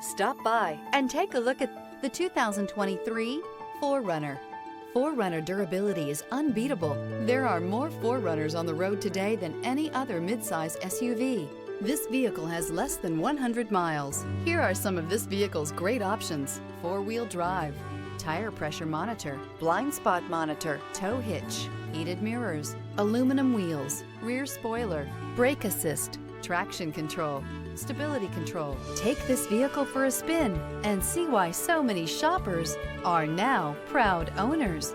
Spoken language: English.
Stop by and take a look at the 2023 4Runner. 4Runner durability is unbeatable. There are more 4Runners on the road today than any other midsize SUV. This vehicle has less than 100 miles. Here are some of this vehicle's great options: four-wheel drive, tire pressure monitor, blind spot monitor, tow hitch, heated mirrors, aluminum wheels, rear spoiler, brake assist, traction control, stability control. Take this vehicle for a spin and see why so many shoppers are now proud owners.